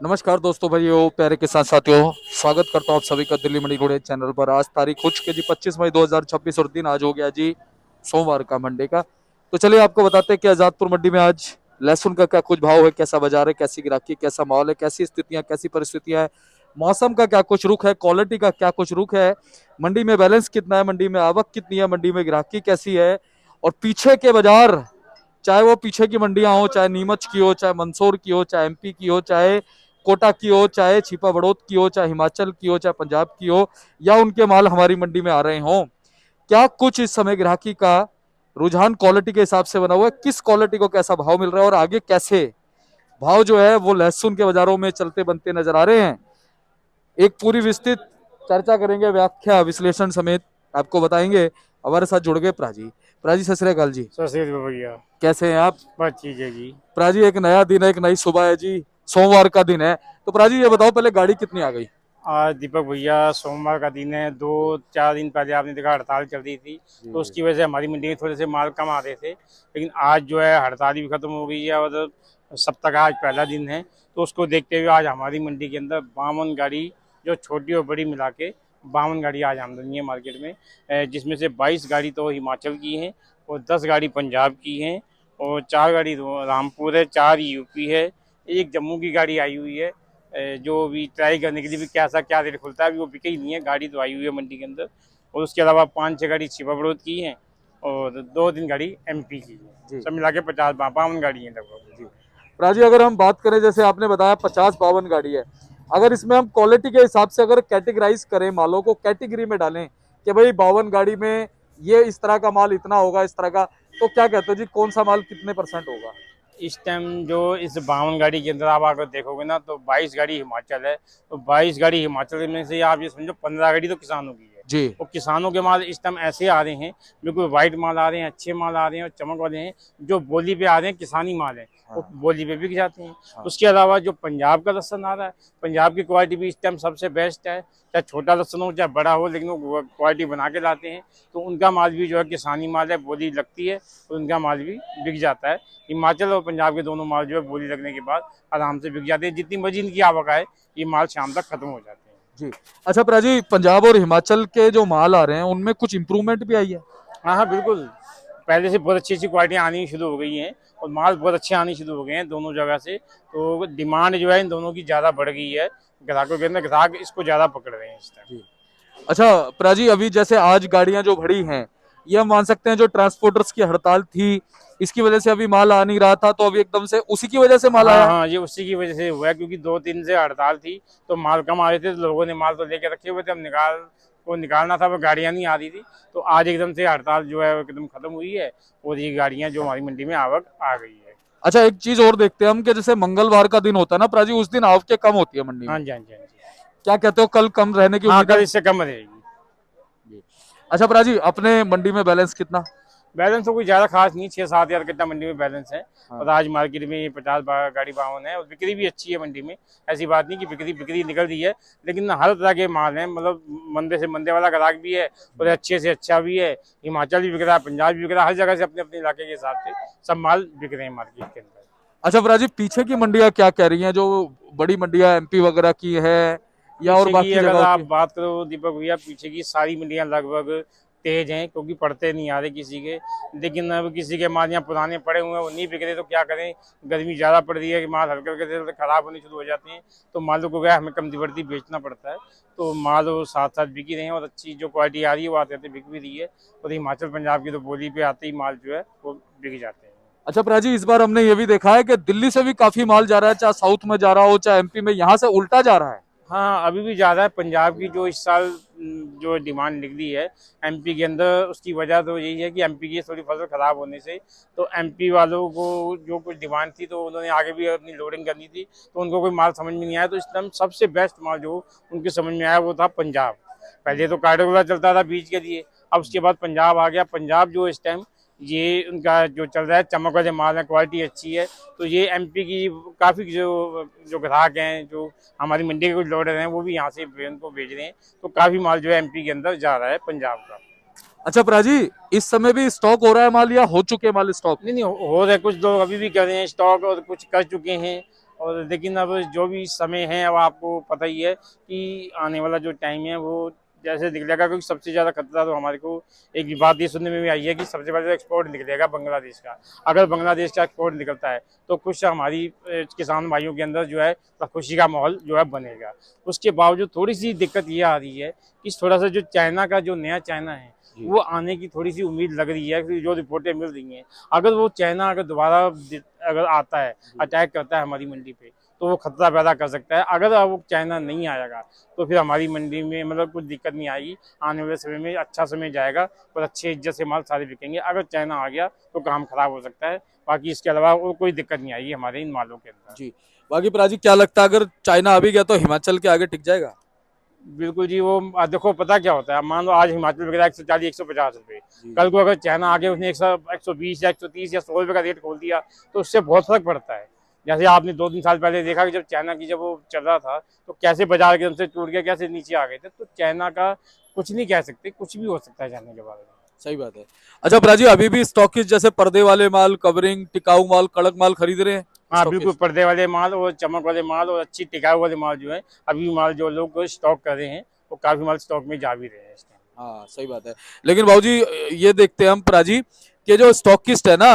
नमस्कार दोस्तों, भाइयों, प्यारे किसान साथियों। स्वागत करता हूं आप सभी का दिल्ली मंडी टुडे चैनल पर। आज तारीख हो चुकी है जी 25 मई 2026 और दिन आज हो गया जी सोमवार का, मंडे का। तो चलिए आपको बताते हैं कि आजादपुर मंडी में आज लहसुन का क्या कुछ भाव है, कैसा बाजार है, कैसी गिराकी, कैसा माहौल है, कैसी स्थितियां, कैसी परिस्थितियां है, मौसम का क्या कुछ रुख है, क्वालिटी का क्या कुछ रुख है, मंडी में बैलेंस कितना है, मंडी में आवक कितनी है, मंडी में गिराकी कैसी है, और पीछे के बाजार, चाहे वो पीछे की मंडियां हो, चाहे नीमच की हो, चाहे मंदसौर की हो, चाहे एमपी की हो, चाहे कोटा की हो, चाहे छिपा बड़ौद की हो, चाहे हिमाचल की हो, चाहे पंजाब की हो, या उनके माल हमारी मंडी में आ रहे हो, क्या कुछ इस समय ग्राहकी का रुझान क्वालिटी के हिसाब से बना हुआ है, किस क्वालिटी को कैसा भाव मिल रहा है और आगे कैसे भाव जो है वो लहसुन के बाजारों में चलते बनते नजर आ रहे हैं। एक पूरी विस्तृत चर्चा करेंगे, व्याख्या विश्लेषण समेत आपको बताएंगे। हमारे साथ जुड़ गए प्राजी। प्राजी, सत श्री अकाल जी। सत श्री अकाल भैया। कैसे हैं आप? बस चीज है जी। प्राजी, एक नया दिन है, एक नई सुबह है जी, सोमवार का दिन है। तो प्राजी ये बताओ, पहले गाड़ी कितनी आ गई? आज दीपक भैया सोमवार का दिन है। 2-4 दिन पहले आपने देखा हड़ताल चल रही थी, तो जी। उसकी वजह से हमारी मंडी में थोड़े से माल कम आ रहे थे। लेकिन आज जो है हड़ताल भी खत्म हो गई है और सप्ताह का आज पहला दिन है, तो उसको देखते हुए आज हमारी मंडी के अंदर 52 गाड़ी, जो छोटी और बड़ी मिला के 52 गाड़ी आज आमदनी है मार्केट में। जिसमें से 22 गाड़ी तो हिमाचल की हैं और 10 गाड़ी पंजाब की हैं और 4 गाड़ी रामपुर है, 4 यूपी है, एक जम्मू की गाड़ी आई हुई है। जो भी ट्राई करने के लिए भी कैसा क्या रेट खुलता है, अभी वो बिके ही नहीं है, गाड़ी तो आई हुई है मंडी के अंदर। और उसके अलावा 5-6 गाड़ी छिपा बड़ौद की हैं और 2-3 गाड़ी एमपी की है। जी सब मिला के 50-52 गाड़ी हैं लगभग जी। जी। राजी, अगर हम बात करें, जैसे आपने बताया 50-52 गाड़ी है, अगर इसमें हम क्वालिटी के हिसाब से अगर कैटेगराइज करें, मालों को कैटेगरी में डालें कि भाई 52 गाड़ी में ये इस तरह का माल इतना होगा, इस तरह का, तो क्या कहते हो जी, कौन सा माल कितने परसेंट होगा? इस टाइम जो इस 52 गाड़ी के अंदर आप अगर देखोगे ना, तो 22 गाड़ी हिमाचल है। तो 22 गाड़ी हिमाचल में से आप ये समझो 15 गाड़ी तो किसानों की है। जी। और किसानों के माल इस टाइम ऐसे आ रहे हैं, बिल्कुल वाइट माल आ रहे हैं, अच्छे माल आ रहे हैं और चमक वाले हैं। जो बोली पे आ रहे हैं किसानी माल है, वो हाँ। बोली पे बिक जाते हैं। हाँ। उसके अलावा जो पंजाब का लहसन आ रहा है, पंजाब की क्वालिटी भी इस टाइम सबसे बेस्ट है। चाहे छोटा लहसन हो चाहे बड़ा हो, लेकिन वो क्वालिटी बना के लाते हैं। तो उनका माल भी जो है किसानी माल है, बोली लगती है तो उनका माल भी बिक जाता है। हिमाचल और पंजाब के दोनों माल जो है बोली लगने के बाद आराम से बिक जाते हैं। जितनी मर्जी इनकी आवक आए, ये माल शाम तक खत्म हो जाते हैं जी। अच्छा प्राजी, पंजाब और हिमाचल के जो माल आ रहे हैं उनमें कुछ इम्प्रूवमेंट भी आई है? हाँ हाँ बिल्कुल। पहले से बहुत अच्छी अच्छी क्वालिटियाँ आनी शुरू हो गई हैं और माल बहुत अच्छे आने शुरू हो गए हैं दोनों जगह से। तो डिमांड जो है इन दोनों की ज़्यादा बढ़ गई है। ग्राहकों के अंदर ग्राहक इसको ज़्यादा पकड़ रहे हैं इस टाइम। जी। अच्छा प्राजी, अभी जैसे आज गाड़ियां जो भरी हैं, ये हम मान सकते हैं जो ट्रांसपोर्टर्स की हड़ताल थी, इसकी वजह से अभी माल आ नहीं रहा था, तो अभी एकदम से उसी की वजह से माल हाँ आया है? हाँ, ये उसी की वजह से हुआ है, क्योंकि 2-3 से हड़ताल थी तो माल कम आ रहे थे, तो लोगों ने माल तो लेके रखे हुए थे। अब निकालना था, वो गाड़ियाँ नहीं आ रही थी। तो आज एकदम से हड़ताल जो है वो एकदम खत्म हुई है और ये गाड़ियाँ जो हमारी मंडी में आवक आ गई है। अच्छा, एक चीज और देखते हैं हम कि जैसे मंगलवार का दिन होता है ना प्राजी, उस दिन आवक कम होती है मंडी हाँ में। जी, हाँ जी, हाँ जी। क्या कहते हो, कल कम रहने की हाँ, उम्मीद कल है? इससे कम रहेगी। जी। अच्छा प्राजी, अपने मंडी में बैलेंस कितना? बैलेंस तो कोई ज़्यादा खास नहीं, 6-7 हज़ार कितना मंडी में बैलेंस है। हाँ। और आज मार्केट में 50 गाड़ी 52 है और बिक्री भी अच्छी है मंडी में। ऐसी बात नहीं कि बिक्री बिक्री निकल रही है, लेकिन हर तरह के माल हैं। मतलब मंदे से मंदे वाला ग्राहक भी है और अच्छे से अच्छा भी है। हिमाचल भी बिक रहा है, पंजाब भी बिक रहा है, हर जगह से अपने अपने इलाके के हिसाब से सब माल बिक रहे हैं मार्केट के अंदर। अच्छा प्राजी, पीछे की मंडियां क्या कह रही हैं, जो बड़ी मंडियां एमपी वगैरह की है या और पीछे की बाकी अगर जगहों आप की? बात करो दीपक भैया, पीछे की सारी मंडियां लगभग तेज हैं, क्योंकि पड़ते नहीं आ रहे किसी के। लेकिन अब किसी के माल यहाँ पुराने पड़े हुए हैं, वो नहीं बिक रहे, तो क्या करें। गर्मी ज़्यादा पड़ रही है कि माल हल्के हल्के से खराब होने शुरू हो जाते हैं, तो मालों को क्या हमें कम बढ़ती बेचना पड़ता है। तो माल वो साथ साथ बिक ही रहे हैं और अच्छी जो क्वालिटी आ रही है वो आते आते बिक भी रही है। और हिमाचल पंजाब की तो बोली पे आते ही माल जो है वो बिक जाते हैं। अच्छा प्राजी, इस बार हमने ये भी देखा है कि दिल्ली से भी काफी माल जा रहा है, चाहे साउथ में जा रहा हो चाहे एमपी में, यहाँ से उल्टा जा रहा है। हाँ, अभी भी ज़्यादा है। पंजाब की जो इस साल जो डिमांड निकली है एमपी के अंदर, उसकी वजह तो यही है कि एमपी की थोड़ी फसल ख़राब होने से, तो एमपी वालों को जो कुछ डिमांड थी तो उन्होंने आगे भी अपनी लोडिंग करनी थी, तो उनको कोई माल समझ में नहीं आया। तो इस टाइम सबसे बेस्ट माल जो उनके समझ में आया वो था पंजाब। पहले तो काटोगोला चलता था बीज के लिए, अब उसके बाद पंजाब आ गया। पंजाब जो इस टाइम ये उनका जो चल रहा है, चमक वाले माल है, क्वालिटी अच्छी है। तो ये एमपी की काफ़ी जो जो ग्राहक हैं, जो हमारी मंडी के कुछ लोडर हैं, वो भी यहाँ से उनको भेज रहे हैं। तो काफ़ी माल जो है एमपी के अंदर जा रहा है पंजाब का। अच्छा प्राजी, इस समय भी स्टॉक हो रहा है माल या हो चुके माल स्टॉक? नहीं नहीं, हो रहा है। कुछ लोग अभी भी कर रहे हैं स्टॉक और कुछ कर चुके हैं। और लेकिन अब जो भी समय है, अब आपको पता ही है कि आने वाला जो टाइम है वो जैसे निकलेगा, क्योंकि सबसे ज़्यादा खतरा तो हमारे को एक बात ये सुनने में भी आई है कि सबसे पहले एक्सपोर्ट निकलेगा बांग्लादेश का। अगर बांग्लादेश का एक्सपोर्ट निकलता है तो कुछ हमारी किसान भाइयों के अंदर जो है खुशी का माहौल जो है बनेगा। उसके बावजूद थोड़ी सी दिक्कत ये आ रही है कि थोड़ा सा जो चाइना का जो नया चाइना है वो आने की थोड़ी सी उम्मीद लग रही है, कि जो रिपोर्टें मिल रही हैं, अगर वो चाइना अगर दोबारा अगर आता है, अटैक करता है हमारी मंडी पे, तो वो खतरा पैदा कर सकता है। अगर वो चाइना नहीं आएगा तो फिर हमारी मंडी में मतलब कुछ दिक्कत नहीं आएगी, आने वाले समय में अच्छा समय जाएगा और अच्छे इज्जत से माल सारे बिकेंगे। अगर चाइना आ गया तो काम खराब हो सकता है, बाकी इसके अलावा और कोई दिक्कत नहीं आएगी हमारे इन मालों के अंदर। जी, बाकी प्राजी क्या लगता है, अगर चाइना आ भी गया तो हिमाचल के आगे टिक जाएगा? बिल्कुल जी, वो देखो पता क्या होता है, मान लो आज हिमाचल बिक रहा है 140 150 रुपए, कल को अगर चाइना आगे उसने 120 या 130 या 100 रुपए का रेट खोल दिया तो उससे बहुत फर्क पड़ता है। जैसे आपने 2-3 साल पहले देखा कि जब चाइना की जब वो चल रहा था तो कैसे बाजार के हमसे टूट गया, कैसे नीचे आ गए थे। तो चाइना का कुछ नहीं कह सकते, कुछ भी हो सकता है चाइना के बारे में। सही बात है। अच्छा प्राजी, अभी भी स्टॉकिस्ट जैसे पर्दे वाले माल, कवरिंग, टिकाऊ माल, कड़क माल खरीद रहे हैं हाँ बिल्कुल, स्टॉकिस्ट? पर्दे वाले माल और चमक वाले माल और अच्छी टिकाऊ वाले माल जो है अभी माल जो लोग स्टॉक कर रहे हैं वो काफी माल स्टॉक में जा भी रहे हैं इस टाइम। हाँ सही बात है। लेकिन बाबूजी ये देखते हैं हम प्राजी कि जो स्टॉकिस्ट है ना,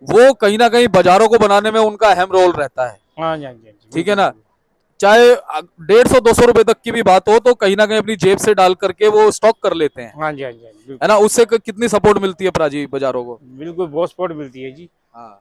वो कहीं ना कहीं बाजारों को बनाने में उनका अहम रोल रहता है। हाँ जी, हाँ जी, हाँ जी, ठीक है बिल्कुल ना, बिल्कुल। चाहे 150-200 रुपए तक की भी बात हो तो कहीं ना कहीं अपनी जेब से डाल करके वो स्टॉक कर लेते हैं, हाँ जी, हाँ जी, हाँ जी, है बिल्कुल ना। उससे कितनी सपोर्ट मिलती है प्राजी बाजारों को? बिल्कुल, बहुत सपोर्ट मिलती है जी। हाँ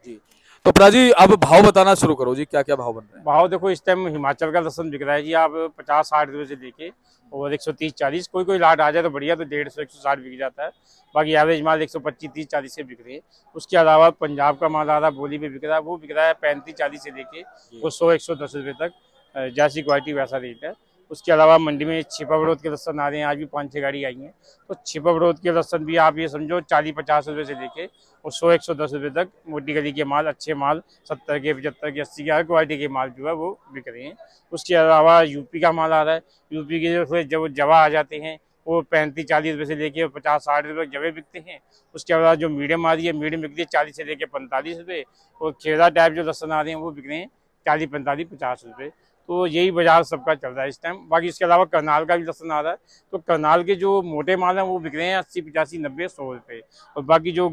जी। तो प्राजी अब भाव बताना शुरू करो जी, क्या क्या भाव बन रहे हैं? भाव देखो इस टाइम हिमाचल का लहसुन बिक रहा है जी, आप 50-60 रुपए से लेके और 130-40, कोई कोई लाट आ जाए तो बढ़िया, तो 150-160 बिक जाता है। बाकी एवरेज माल 125-30-40 से बिक रहे हैं। उसके अलावा पंजाब का माल आ रहा है, बोली पे बिक रहा है, वो बिक रहा है 35-40 से लेके वो 100-110 रुपये तक। जैसी क्वालिटी वैसा रेट है। उसके अलावा मंडी में छिपा बड़ौद के लहसन आ रहे हैं, आज भी 5-6 गाड़ी आई हैं। तो छिपा बड़ौद के लहसन भी आप ये समझो 40-50 रुपये से लेके और 100-110 रुपये तक मोटी गली के माल, अच्छे माल 70 के, 75 के, 80 के हर क्वालिटी के माल जो है वो बिक रहे हैं। उसके अलावा यूपी का माल आ रहा है, यूपी के जो जब जवा आ जाते हैं वो 35-40 रुपये से लेके 50-60 रुपये जवे बिकते हैं। उसके अलावा जो मीडियम आ रही है, मीडियम बिकती है 40 से लेके 45 रुपये, और खेरा टाइप जो लहसन आ रहे हैं वो बिक रहे हैं 40-45-50 रुपये। तो यही बाजार सबका चल रहा है इस टाइम। बाकी इसके अलावा करनाल का भी लहसन आ रहा है, तो करनाल के जो मोटे माल हैं वो बिक रहे हैं 80-85-90-100 रुपये, और बाकी जो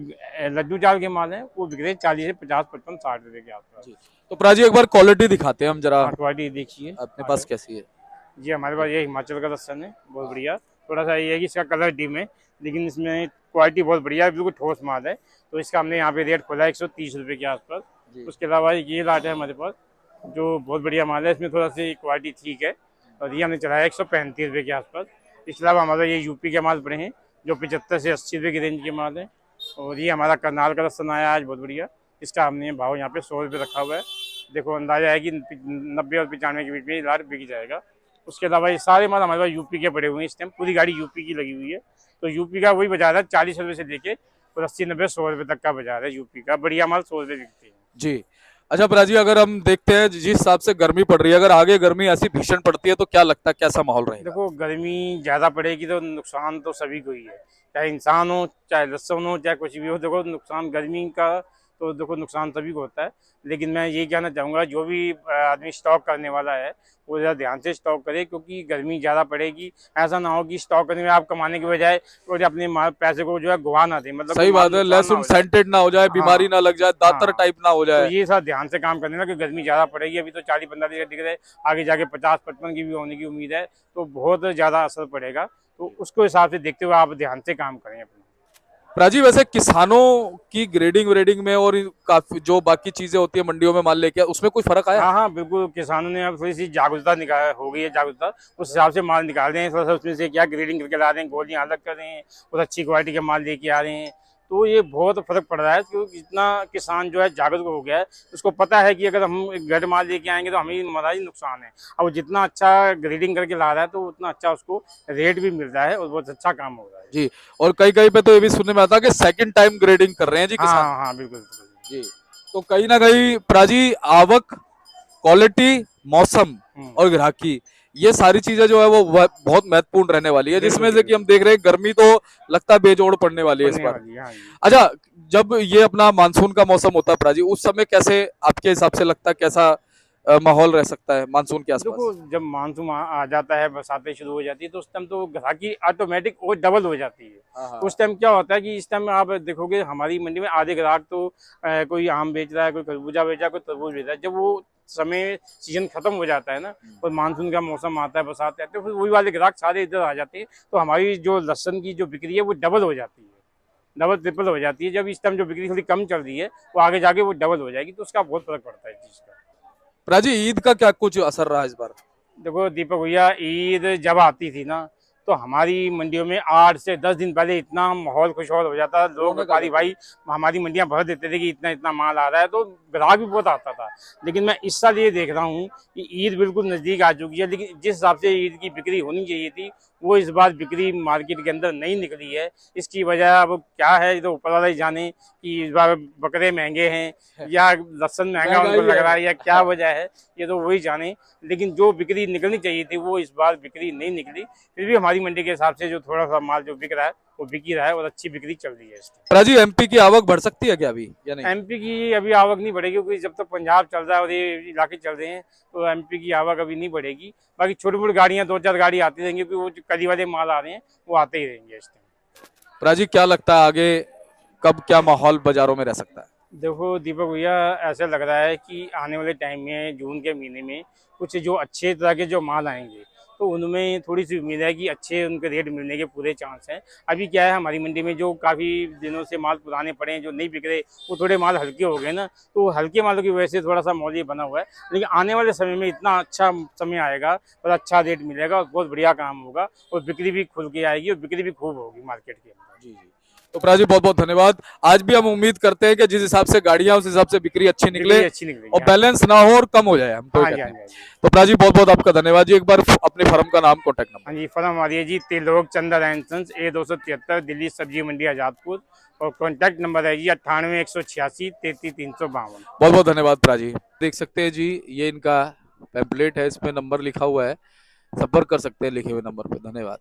लड्डू चाल के माल हैं वो बिक रहे हैं 40 से 50-55-60 रुपये के आसपास। जी। तो प्राजी एक बार क्वालिटी दिखाते हैं हम जरा, हाँ, क्वालिटी देखिए अपने आ पास जाओ। कैसी है? जी, हमारे पास ये हिमाचल का लहसन है, बहुत बढ़िया। थोड़ा सा ये है कि इसका कलर डिम है, लेकिन इसमें क्वालिटी बहुत बढ़िया है, बिल्कुल ठोस माल है। तो इसका हमने यहाँ पे रेट खोला है 130 रुपये के आसपास। जी। उसके अलावा ये लाट है हमारे पास जो बहुत बढ़िया माल है, इसमें थोड़ा सी क्वालिटी ठीक है, और ये हमने चलाया 135 रुपये के आसपास। इसके अलावा हमारा ये यूपी के माल पड़े हैं जो 75 से 80 रुपये की रेंज के माल हैं। और ये हमारा करनाल का लहसन आया आज बहुत बढ़िया, इसका हमने भाव यहाँ पे 100 रुपये रखा हुआ है। देखो अंदाजा है कि 90 और 95 के बीच में ये लाट बिक जाएगा। उसके अलावा ये सारे माल हमारे पास यूपी के पड़े हुए हैं, इस टाइम पूरी गाड़ी यूपी की लगी हुई है। तो यूपी का वही बाजार है, 40 रुपये से लेके और 80-90-100 रुपये तक का बाजार है यूपी का। बढ़िया माल 100 रुपये बिकते हैं। जी। अच्छा प्राजी, अगर हम देखते हैं जिस हिसाब से गर्मी पड़ रही है, अगर आगे गर्मी ऐसी भीषण पड़ती है तो क्या लगता है कैसा माहौल रहेगा? देखो गर्मी ज़्यादा पड़ेगी तो नुकसान तो सभी को ही है, चाहे इंसान हो, चाहे लहसुन हो, चाहे कुछ भी हो। देखो नुकसान गर्मी का तो देखो नुकसान सभी को होता है, लेकिन मैं ये कहना चाहूँगा जो भी आदमी स्टॉक करने वाला है वो ज़रा ध्यान से स्टॉक करे, क्योंकि गर्मी ज़्यादा पड़ेगी। ऐसा ना हो कि स्टॉक करने में आप कमाने के बजाय और अपने पैसे को जो है गवा ना दे, मतलब कोई सही माल बात है, नुकसान ना लहसुन हो जाए। सेंटेड ना हो जाए, बीमारी हाँ ना लग जाए, दातर हाँ, टाइप ना हो तो जाए। ये सब ध्यान से काम करने ना कि गर्मी ज़्यादा पड़ेगी। अभी तो 40-45 दिख रहे हैं, आगे जाके 50-55 की भी होने की उम्मीद है, तो बहुत ज़्यादा असर पड़ेगा। तो उसको हिसाब से देखते हुए आप ध्यान से काम करें अपना। प्राजी वैसे किसानों की ग्रेडिंग व्रेडिंग में और काफी जो बाकी चीजें होती है मंडियों में माल लेके, उसमें कोई फर्क आया? हाँ हाँ बिल्कुल, किसानों ने अब थोड़ी सी जागरूकता निकाल हो गई है, जागरूकता उस हिसाब से माल निकाल रहे हैं। थोड़ा सा उसमें से क्या ग्रेडिंग करके ला रहे हैं, गोलियां अलग कर रहे हैं और अच्छी क्वालिटी के माल लेके आ रहे हैं। तो ये बहुत फर्क पड़ रहा है, क्योंकि जितना किसान जो है जागरूक हो गया है, उसको पता है कि अगर हम गड़ माल लेके आएंगे तो हमें हमारा ही नुकसान है। अब वो जितना अच्छा ग्रेडिंग करके ला रहा है तो उतना अच्छा उसको रेट भी मिल रहा है और बहुत अच्छा काम हो रहा है। जी। और कई कई पे तो ये भी सुनने में आता है कि सेकंड टाइम ग्रेडिंग कर रहे हैं जी हाँ किसान। हाँ बिल्कुल बिल्कुल। जी। तो कहीं ना कहीं प्राजी आवक, क्वालिटी, मौसम हम्म। और ग्राहकी, ये सारी चीजें जो है वो बहुत महत्वपूर्ण रहने वाली है, जिसमें से कि हम देख रहे हैं गर्मी तो लगता है बेजोड़ पड़ने वाली है इस पड़ने बार। वाली है, हाँ जी। अच्छा, जब ये अपना मानसून का मौसम होता है प्राजी, उस समय कैसे आपके हिसाब से लगता है, कैसा माहौल रह सकता है मानसून के देखो, आसपास? जब मानसून आ जाता है, बरसातें शुरू हो जाती है, तो उस टाइम तो ग्राहकी ऑटोमेटिक और डबल हो जाती है। हाँ हाँ। उस टाइम क्या होता है कि इस टाइम आप देखोगे हमारी मंडी में आधे ग्राहक तो कोई आम बेच रहा है, कोई खरबूजा बेच रहा है, कोई तरबूज बेच रहा है। जब वो समय सीजन खत्म हो जाता है ना, और मानसून का मौसम आता है, बरसात आती है, तो फिर वही वाले ग्राहक सारे इधर आ जाते हैं। तो हमारी जो लहसुन की जो बिक्री है वो डबल हो जाती है, डबल ट्रिपल हो जाती है। जब इस टाइम जो बिक्री थोड़ी कम चल रही है, वो आगे जाके वो डबल हो जाएगी, तो उसका बहुत फर्क पड़ता है इस चीज़ का। प्राजी, ईद का क्या कुछ असर रहा इस बार? देखो दीपक भैया, ईद जब आती थी ना, तो हमारी मंडियों में 8 से 10 दिन पहले इतना माहौल खुशहाल हो जाता, लोग रौनक आ व्यापारी जाती भाई हमारी मंडियां भर देते थे कि इतना इतना माल आ रहा है, तो ग्राहक भी बहुत आता था। लेकिन मैं इस साल ये देख रहा हूँ कि ईद बिल्कुल नज़दीक आ चुकी है, लेकिन जिस हिसाब से ईद की बिक्री होनी चाहिए थी, वो इस बार बिक्री मार्केट के अंदर नहीं निकली है। इसकी वजह अब क्या है, ये तो ऊपर वाला ही जाने कि इस बार बकरे महंगे हैं या लहसुन महंगा उनको महंगाई लग रहा है। है, या क्या वजह है, ये तो वही जाने। लेकिन जो बिक्री निकलनी चाहिए थी वो इस बार बिक्री नहीं निकली। फिर भी हमारी मंडी के हिसाब से जो थोड़ा सा माल जो बिक रहा है वो बिक ही रहा है, और अच्छी बिक्री चल रही है इसकी। प्राजी, एमपी की आवक बढ़ सकती है क्या अभी या नहीं? एमपी की अभी आवक नहीं बढ़ेगी, क्योंकि जब तक पंजाब चल रहा है और ये इलाके चल रहे हैं, तो एमपी की आवक अभी नहीं बढ़ेगी। बाकी छोटी मोटी गाड़ियां 2-4 गाड़ी आती रहेंगी, क्योंकि वो जो कली वाले माल आ रहे हैं वो आते ही रहेंगे इस टाइम। प्राजी, क्या लगता है आगे कब क्या माहौल बाजारों में रह सकता है? देखो दीपक भैया, ऐसा लग रहा है कि आने वाले टाइम में जून के महीने में कुछ जो अच्छे तरह के जो माल आएंगे, तो उनमें थोड़ी सी उम्मीद है कि अच्छे उनके रेट मिलने के पूरे चांस हैं। अभी क्या है, हमारी मंडी में जो काफ़ी दिनों से माल पुराने पड़े हैं, जो नहीं बिक रहे, वो थोड़े माल हल्के हो गए ना, तो हल्के मालों की वजह से थोड़ा सा मौल ये बना हुआ है। लेकिन आने वाले समय में इतना अच्छा समय आएगा और अच्छा रेट मिलेगा और बहुत बढ़िया काम होगा, और बिक्री भी खुल के आएगी और बिक्री भी खूब होगी मार्केट के अंदर। जी जी। तो प्राजी, बहुत बहुत धन्यवाद। आज भी हम उम्मीद करते हैं कि जिस हिसाब से गाड़ियां, उस हिसाब से बिक्री अच्छी निकले बिक्री अच्छी निकलेगी, और हाँ जी। बैलेंस ना हो और कम हो जाए, हम तो ये हाँ जी, कहते हाँ हैं। जी, हाँ जी। तो प्राजी, बहुत बहुत आपका धन्यवाद जी। एक बार अपने फर्म का नाम, कॉन्टैक्ट नंबर। हाँ जी, फर्म हमारी है जी Trilok Chander and sons, A273, Delhi Sabzi Mandi Azadpur, और कॉन्टैक्ट नंबर है जी 98 186 33 352। बहुत बहुत धन्यवाद प्राजी। देख सकते हैं जी, ये इनका पैम्पलेट है, इसमें नंबर लिखा हुआ है, संपर्क कर सकते हैं लिखे हुए नंबर पर। धन्यवाद।